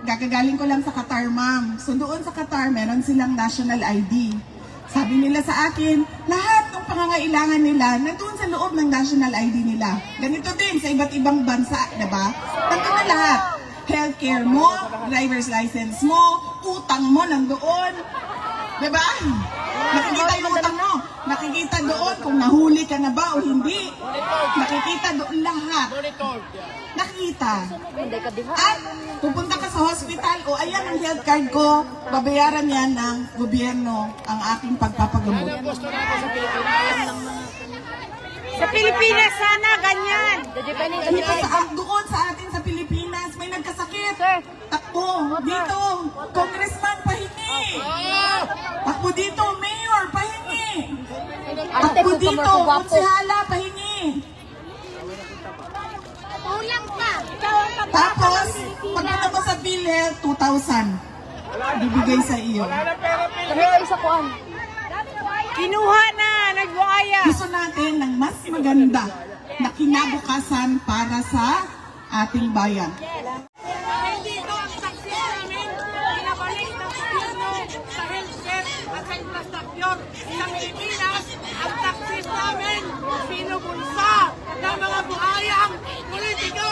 Gagagaling ko lang sa Qatar, ma'am. So doon sa Qatar, meron silang national ID. Sabi nila sa akin, lahat ng pangangailangan nila nandoon sa loob ng national ID nila. Ganito din sa iba't ibang bansa, diba? Nandun na lahat. Healthcare mo, driver's license mo, utang mo nandoon. Diba? Nakikita yung utang mo. Nakikita doon kung nahuli ka na ba o hindi. Nakikita doon lahat. Nakita. At pupunta ka sa hospital, o ayan ang health card ko, babayaran yan ng gobyerno ang aking pagpapagamot. Sa Pilipinas sana, ganyan. Dito doon sa atin sa Pilipinas, may nagkasakit. Takbo, dito, congressman, pahingi. Takbo dito, mayor, pahingi. Takbo dito, konsehala, pahingi. Tapos, pagpunta mo sa PhilHealth, 2,000. Bibigay sa iyo. Kinuha na, nagbuaya. Gusto natin ng mas maganda na kinabukasan para sa ating bayan. Dito ang taxi namin, pinabalik ng gobyerno sa healthcare at sa infrastructure. Sa Pilipinas, ang taxi namin, pinubulsa ng mga buhayang politiko.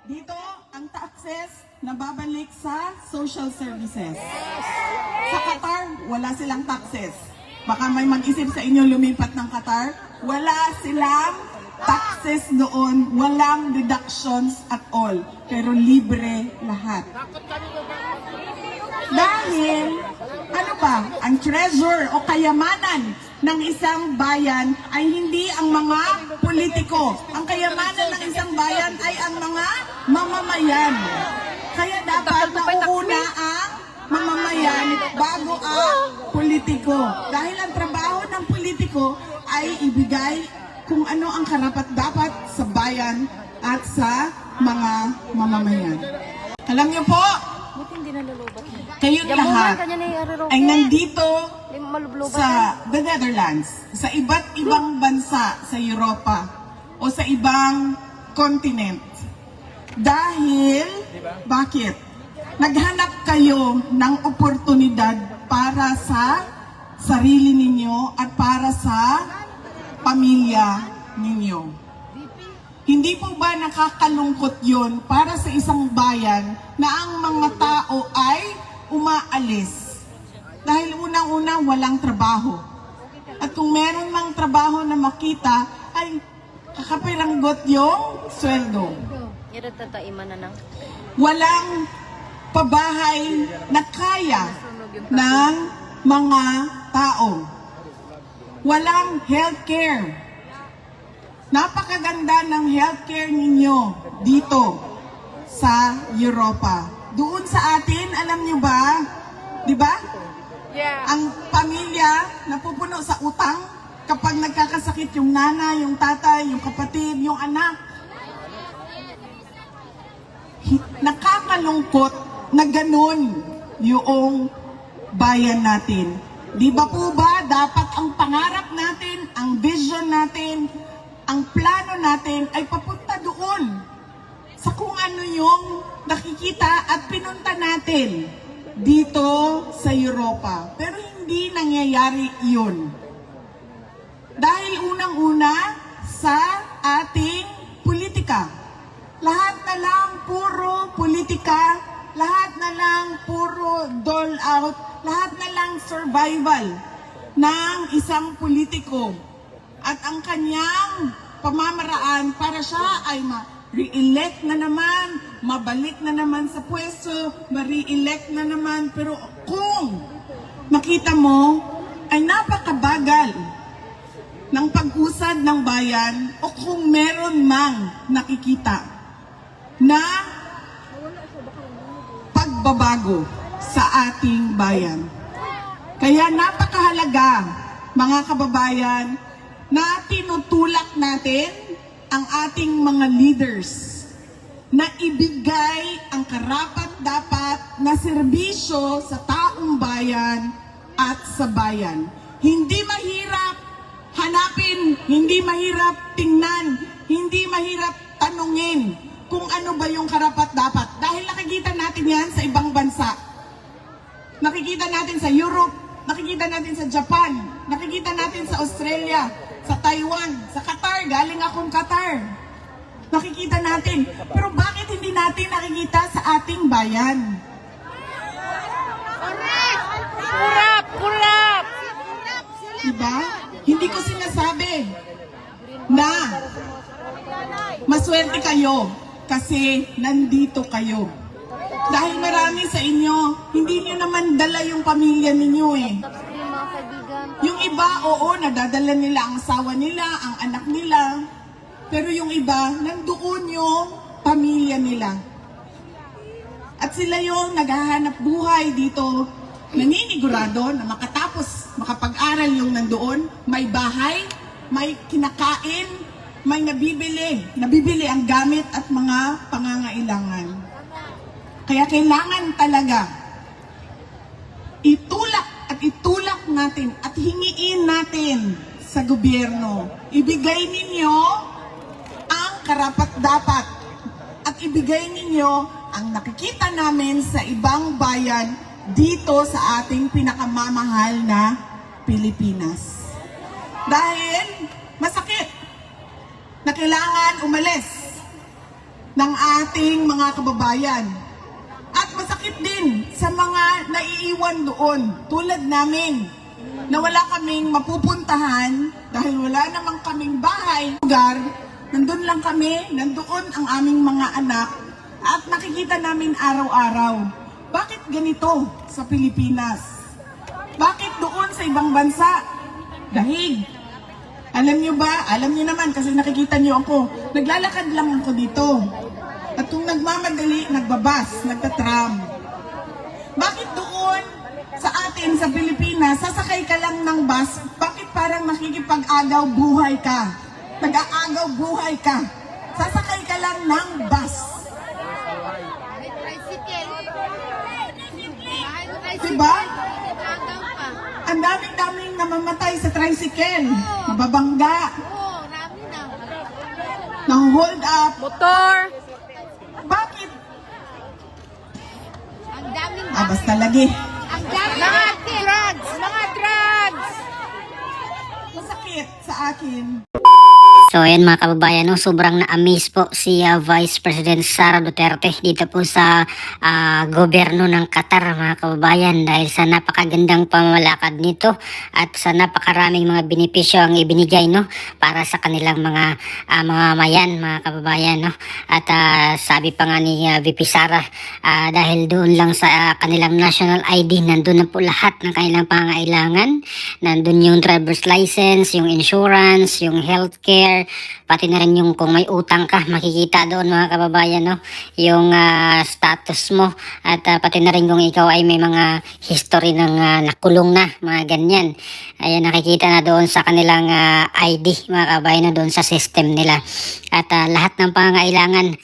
Dito, ang taxes na babalik sa social services. Sa Qatar, wala silang taxes. Baka may mag-isip sa inyo lumipat ng Qatar. Wala silang taxes doon. Walang deductions at all. Pero libre lahat. Dahil, ano ba, ang treasure o kayamanan ng isang bayan ay hindi ang mga politiko. Ang kayamanan ng isang bayan ay ang mga mamamayan. Kaya dapat nauuna ang mamamayan bago ang politiko. Dahil ang trabaho ng politiko ay ibigay kung ano ang karapat-dapat sa bayan at sa mga mamamayan. Alam niyo po, kayong lahat ay nandito sa the Netherlands, sa iba't ibang bansa sa Europa o sa ibang continent. Dahil, bakit? Naghanap kayo ng oportunidad para sa sarili ninyo at para sa pamilya ninyo. Hindi po ba nakakalungkot yun para sa isang bayan na ang mga tao ay umaalis? Dahil unang-una walang trabaho. At kung meron mang trabaho na makita, ay kakapiranggot yung sweldo. Walang pabahay na kaya ng mga tao. Walang healthcare. Napakaganda ng healthcare ninyo dito sa Europa. Doon sa atin, alam nyo ba? Di ba? Yeah. Ang pamilya napupuno sa utang kapag nagkakasakit yung nanay, yung tatay, yung kapatid, yung anak. Nakakalungkot na ganun yung bayan natin. Di ba po ba dapat ang pangarap natin, ang vision natin, ang plano natin ay papunta doon sa kung ano yung nakikita at pinunta natin dito sa Europa. Pero hindi nangyayari yun. Dahil unang-una sa ating politika. Lahat na lang puro politika, lahat na lang puro dole out, lahat na lang survival ng isang politiko. At ang kanyang pamamaraan para siya ay ma-re-elect na naman, mabalik na naman sa pwesto, ma-re-elect na naman. Pero kung makita mo ay napakabagal ng pag-usad ng bayan o kung meron mang nakikita na pagbabago sa ating bayan. Kaya napakahalaga, mga kababayan, na tinutulak natin ang ating mga leaders na ibigay ang karapat-dapat na serbisyo sa taong bayan at sa bayan. Hindi mahirap hanapin, hindi mahirap tingnan, hindi mahirap tanungin kung ano ba yung karapat-dapat. Dahil nakikita natin yan sa ibang bansa. Nakikita natin sa Europe, nakikita natin sa Japan, nakikita natin sa Australia, sa Taiwan, sa Qatar. Galing akong Qatar. Nakikita natin. Pero bakit hindi natin nakikita sa ating bayan? Kurap! Diba? Hindi ko sinasabi na maswerte kayo kasi nandito kayo. Dahil marami sa inyo, hindi nyo naman dala yung pamilya ninyo eh. Yung iba, oo, nadadala nila ang asawa nila, ang anak nila. Pero yung iba, nandoon yung pamilya nila. At sila yung naghahanap buhay dito, naninigurado na makatapos, makapag-aral yung nandoon, may bahay, may kinakain, may nabibili ang gamit at mga pangangailangan. Kaya kailangan talaga itulak natin at hingiin natin sa gobyerno. Ibigay ninyo ang karapat-dapat at ibigay ninyo ang nakikita namin sa ibang bayan dito sa ating pinakamamahal na Pilipinas. Dahil masakit na kailangan umalis ng ating mga kababayan. At masakit din sa mga naiiwan doon, tulad namin, na wala kaming mapupuntahan dahil wala namang kaming bahay, lugar, nandun lang kami, nandoon ang aming mga anak, at nakikita namin araw-araw. Bakit ganito sa Pilipinas? Bakit doon sa ibang bansa? Dahil, alam nyo ba, alam nyo naman kasi nakikita nyo ako, naglalakad lang ako dito. At kung nagmamadali, nagbabas, nagtatram. Bakit doon sa atin, sa Pilipinas, sasakay ka lang ng bus, bakit parang nakikipag-agaw buhay ka? Nag-aagaw buhay ka. Sasakay ka lang ng bus. Diba? Ang daming-daming namamatay sa tricycle. Nababangga. Nang-hold up. Motor! Bakit? Ang daming Basta lagi. ang daming Mga drugs! Masakit sa akin. So ayan mga kababayan, no, sobrang na-amaze po si Vice President Sara Duterte dito po sa gobyerno ng Qatar mga kababayan dahil sa napakagandang pamamalakad nito at sa napakaraming mga benepisyo ang ibinigay no para sa kanilang mga mamamayan mga kababayan no. At sabi pa nga ni VP Sara dahil doon lang sa kanilang national ID nandun na po lahat ng kanilang pangangailangan. Nandun yung driver's license, yung insurance, yung healthcare, pati na rin yung kung may utang ka makikita doon mga kababayan no yung status mo at pati na rin kung ikaw ay may mga history ng nakulong na mga ganyan, ayan nakikita na doon sa kanilang ID mga kababayan no, doon sa system nila at lahat ng pangangailangan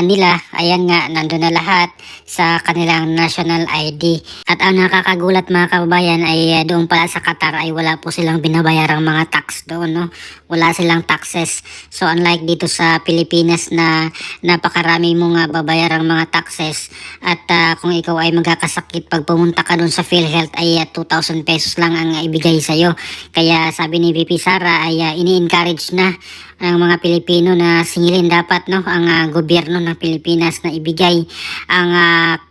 nila ayan nga nandun na lahat sa kanilang national ID. At ang nakakagulat mga kababayan ay doon pala sa Qatar ay wala po silang binabayarang mga tax doon no, wala silang taxes. So unlike dito sa Pilipinas na napakarami mong babayarang mga taxes at kung ikaw ay magkakasakit pag pumunta ka doon sa PhilHealth ay 2,000 pesos lang ang ibigay sa'yo. Kaya sabi ni VP Sara ay ini-encourage na ng mga Pilipino na singilin dapat no ang gobyerno ng Pilipinas na ibigay ang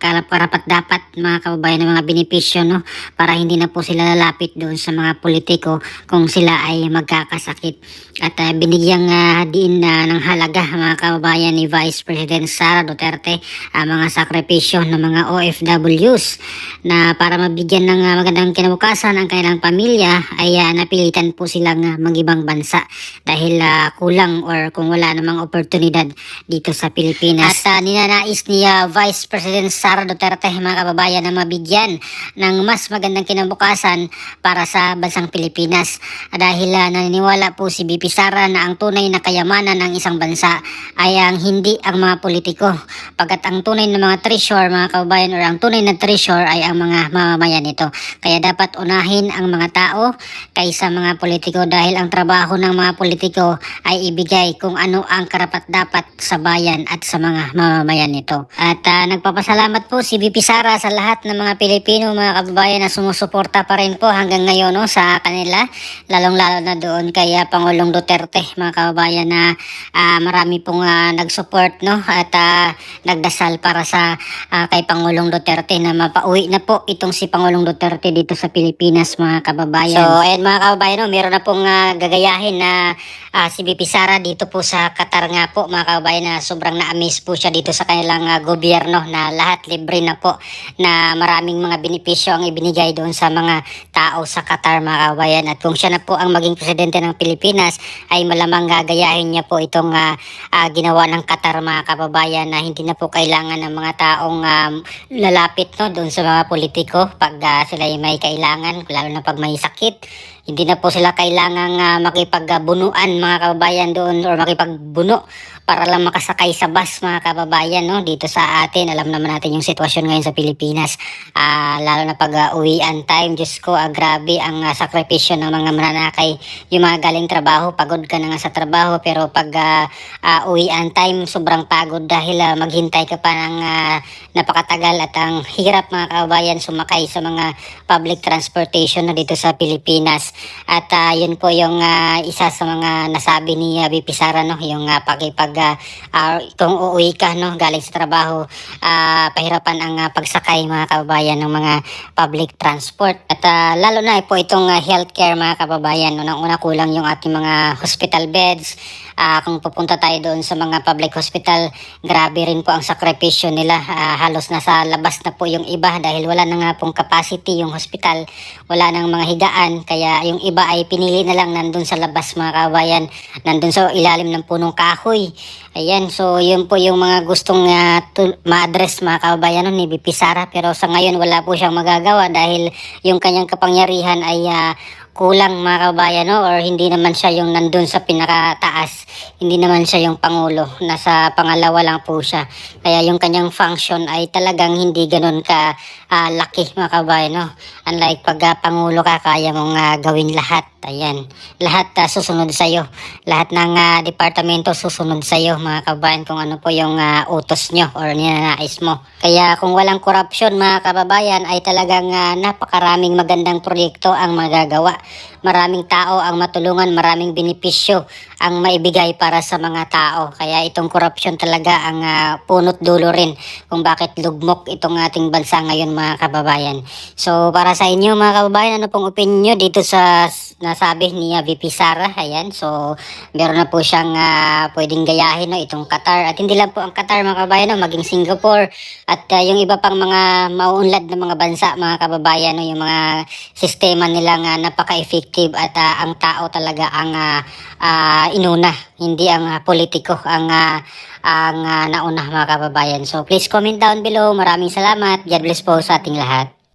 karapat-dapat mga kababayan ng mga benepisyo no para hindi na po sila lalapit doon sa mga politiko kung sila ay magkakasakit. At binigyan din ng halaga mga kababayan ni Vice President Sara Duterte ang mga sakripisyo ng mga OFWs na para mabigyan ng magandang kinabukasan ang kanilang pamilya ay napilitan po silang mag-ibang bansa dahil kulang or kung wala namang oportunidad dito sa Pilipinas. At ninanais ni Vice President Sara Duterte mga kababayan na mabigyan ng mas magandang kinabukasan para sa bansang Pilipinas dahil naniniwala po si VP Sara na ang tunay na kayamanan ng isang bansa ay ang hindi ang mga politiko. Pagkat ang tunay na mga treasure, mga kababayan, or ang tunay na treasure ay ang mga mamamayan nito. Kaya dapat unahin ang mga tao kaysa mga politiko dahil ang trabaho ng mga politiko ay ibigay kung ano ang karapat-dapat sa bayan at sa mga mamamayan nito. At nagpapasalamat po si VP Sara sa lahat ng mga Pilipino, mga kababayan, na sumusuporta pa rin po hanggang ngayon sa kanila, lalong-lalo na doon kay Pangulong Duterte, mga kababayan, na marami pong nag-support at nagdasal para sa kay Pangulong Duterte na mapauwi na po itong si Pangulong Duterte dito sa Pilipinas, mga kababayan. So ayan, mga kababayan, meron na pong gagayahin na si VP Sara dito po sa Qatar nga po, mga kababayan, na sobrang na-amaze po siya dito sa kanilang gobyerno na lahat libre na po, na maraming mga benepisyo ang ibinigay doon sa mga tao sa Qatar, mga kababayan. At kung siya na po ang maging presidente ng Pilipinas ay malamang gagayahin niya po itong ginawa ng Qatar, mga kababayan, na hindi na po kailangan ng mga taong lalapit doon sa mga politiko pag sila ay may kailangan, lalo na pag may sakit. Hindi na po sila kailangang makipagbunuan, mga kababayan, doon, or makipagbuno para lang makasakay sa bus, mga kababayan, dito sa atin. Alam naman natin yung sitwasyon ngayon sa Pilipinas, lalo na pag uwian time. Diyos ko, grabe ang sakripisyo ng mga mananakay. Yung mga galing trabaho, pagod ka na nga sa trabaho, pero pag uwian time, sobrang pagod dahil maghintay ka pa ng napakatagal, at ang hirap, mga kababayan, sumakay sa mga public transportation na dito sa Pilipinas. At yun po yung isa sa mga nasabi ni VP Sara, yung kung uuwi ka galing sa trabaho, pahirapan ang pagsakay, mga kababayan, ng mga public transport. At lalo na po itong healthcare, mga kababayan. Unang-una, kulang yung ating mga hospital beds. Kung pupunta tayo doon sa mga public hospital, grabe rin po ang sakripisyo nila. Halos nasa labas na po yung iba dahil wala na nga pong capacity yung hospital, wala nang mga higaan, kaya yung iba ay pinili na lang nandun sa labas, mga kababayan, nandun sa ilalim ng punong kahoy. Ayan, so yun po yung mga gustong ma-address, mga kababayan, ni VP Sara, pero sa ngayon wala po siyang magagawa dahil yung kanyang kapangyarihan ay kulang, mga kababayan, or hindi naman siya yung nandun sa pinakataas, hindi naman siya yung pangulo, nasa pangalawa lang po siya, kaya yung kanyang function ay talagang hindi ganun ka laki, mga kababayan, unlike pag pangulo ka, kaya mong gawin lahat. Ayan, lahat susunod sa iyo, lahat ng departamento susunod sa iyo, mga kababayan, kung ano po yung utos nyo or ninanais mo. Kaya kung walang korupsyon, mga kababayan, ay talagang napakaraming magandang proyekto ang magagawa. Maraming tao ang matulungan, maraming benepisyo ang maibigay para sa mga tao. Kaya itong korupsyon talaga ang punot dulo rin kung bakit lugmok itong ating bansa ngayon, mga kababayan. So para sa inyo, mga kababayan, ano pong opinion nyo dito sa nasabi ni VP Sara? Ayan, so meron na po siyang pwedeng gayahin, itong Qatar. At hindi lang po ang Qatar, mga kababayan, maging Singapore at yung iba pang mga mauunlad na mga bansa, mga kababayan, yung mga sistema nilang napaka-effective, at ang tao talaga ang inuna, hindi ang politiko ang nauna, mga kababayan. So please comment down below. Maraming salamat. God bless po sa ating lahat.